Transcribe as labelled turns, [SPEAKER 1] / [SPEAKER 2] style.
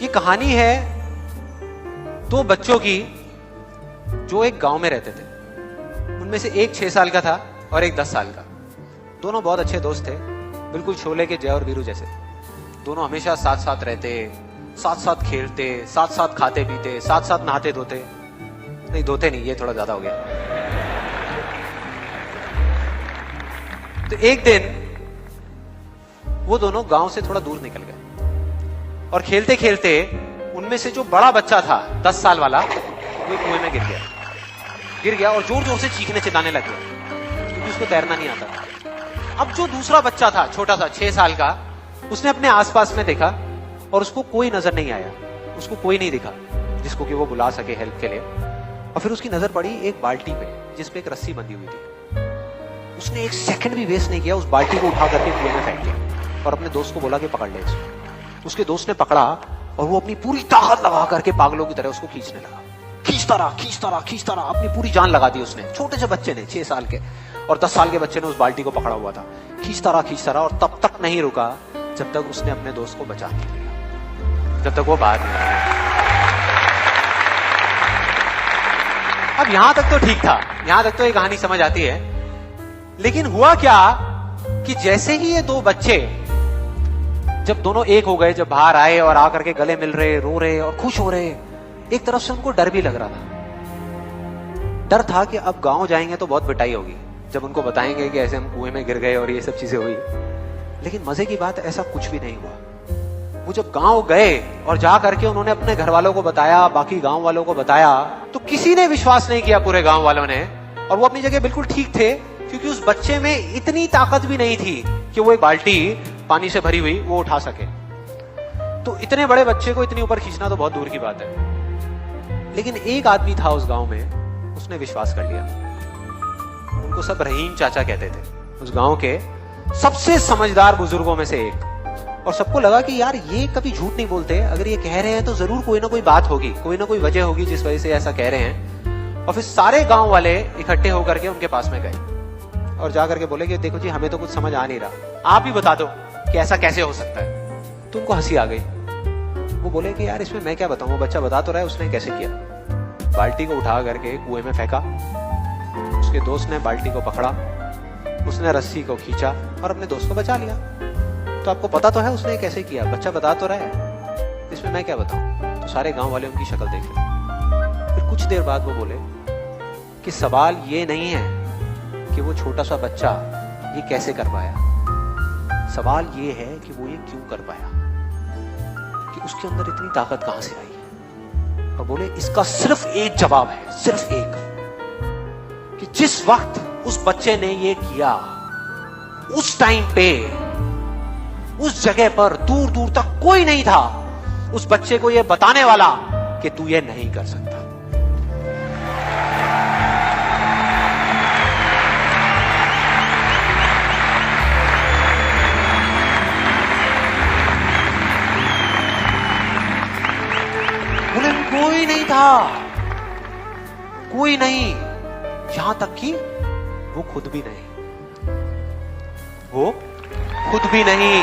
[SPEAKER 1] ये कहानी है दो बच्चों की जो एक गांव में रहते थे। उनमें से एक 6 साल का था और एक 10 साल का। दोनों बहुत अच्छे दोस्त थे, बिल्कुल शोले के जय और वीरू जैसे। दोनों हमेशा साथ साथ रहते, साथ साथ खेलते, साथ साथ खाते पीते, साथ साथ नहाते धोते। नहीं धोते नहीं, ये थोड़ा ज्यादा हो गया। तो एक दिन वो दोनों गांव से थोड़ा दूर निकल गए और खेलते खेलते उनमें से जो बड़ा बच्चा था 10 साल वाला, वो कुएं में गिर गया और जोर जोर से चीखने चिल्लाने लग गया क्योंकि उसको तैरना नहीं आता था। अब जो दूसरा बच्चा था, छोटा सा 6 साल का, उसने अपने आसपास में देखा और उसको कोई नजर नहीं आया, उसको कोई नहीं दिखा जिसको कि वो बुला सके हेल्प के लिए। और फिर उसकी नजर पड़ी एक बाल्टी पे जिसपे एक रस्सी बंधी हुई थी। उसने एक सेकंड भी वेस्ट नहीं किया, उस बाल्टी को उठा करके कुएं में फेंक दिया और अपने दोस्त को बोला कि पकड़ ले इसको। उसके दोस्त ने पकड़ा और वो अपनी पूरी ताकत लगा करके पागलों की तरह उसको खींचने लगा। खींचता रहा, अपनी पूरी जान लगा दी उसने। छोटे से बच्चे ने, 6 साल के और 10 साल के बच्चे ने उस बाल्टी को पकड़ा हुआ था। खींचता रहा और तब तक नहीं रुका जब तक उसने अपने दोस्त को बचा नहीं लिया, जब तक वो बाहर नहीं आया। अब यहां तक तो ठीक था, यहां तक तो ये कहानी समझ आती है। लेकिन हुआ क्या कि जैसे ही ये दो बच्चे जब दोनों एक हो गए, जब बाहर आए और आकर के गले मिल रहे, रो रहे और खुश हो रहे, एक तरफ से उनको डर भी लग रहा था। डर था कि अब गांव जाएंगे तो बहुत पिटाई होगी जब उनको बताएंगे कि ऐसे हम कुएं में गिर गए और ये सब चीजें हुई। लेकिन मजे की बात, ऐसा कुछ भी नहीं हुआ। वो जब गांव गए और जा करके उन्होंने अपने घर वालों को बताया, बाकी गांव वालों को बताया, तो किसी ने विश्वास नहीं किया, पूरे गांव वालों ने। और वो अपनी जगह बिल्कुल ठीक थे क्योंकि उस बच्चे में इतनी ताकत भी नहीं थी कि वो एक बाल्टी पानी से भरी हुई वो उठा सके। तो इतने बड़े बच्चे को इतनी ऊपर खींचना तो बहुत दूर की बात है। लेकिन एक आदमी था उस गांव में, उसने विश्वास कर लिया। उनको सब रहीम चाचा कहते थे, उस गांव के सबसे समझदार बुजुर्गों में से एक। और सबको लगा कि यार ये कभी झूठ नहीं बोलते, अगर ये कह रहे हैं तो जरूर कोई ना कोई बात होगी, कोई ना कोई वजह होगी जिस वजह से ऐसा कह रहे हैं। और फिर सारे गांव वाले इकट्ठे होकर के उनके पास में गए और जाकर के बोले कि देखो जी, हमें तो कुछ समझ आ नहीं रहा, आप ही बता दो कि ऐसा कैसे हो सकता है। तो उनको हंसी आ गई। वो बोले कि यार इसमें मैं क्या बताऊं, वो बच्चा बता तो रहा है उसने कैसे किया। बाल्टी को उठा करके कुएं में फेंका, उसके दोस्त ने बाल्टी को पकड़ा, उसने रस्सी को खींचा और अपने दोस्त को बचा लिया। तो आपको पता तो है उसने कैसे किया, बच्चा बता तो रहा है, इसमें मैं क्या बताऊं। तो सारे गांव वाले उनकी शक्ल देख रहे। फिर कुछ देर बाद वो बोले कि सवाल ये नहीं है कि वो छोटा सा बच्चा ये कैसे कर पाया, सवाल ये है कि वो ये क्यों कर पाया, कि उसके अंदर इतनी ताकत कहां से आई। और बोले इसका सिर्फ एक जवाब है, सिर्फ एक, कि जिस वक्त उस बच्चे ने ये किया, उस टाइम पे उस जगह पर दूर दूर तक कोई नहीं था उस बच्चे को ये बताने वाला कि तू ये नहीं कर सकता। बोले कोई नहीं था, कोई नहीं, यहां तक कि वो खुद भी नहीं, वो खुद भी नहीं।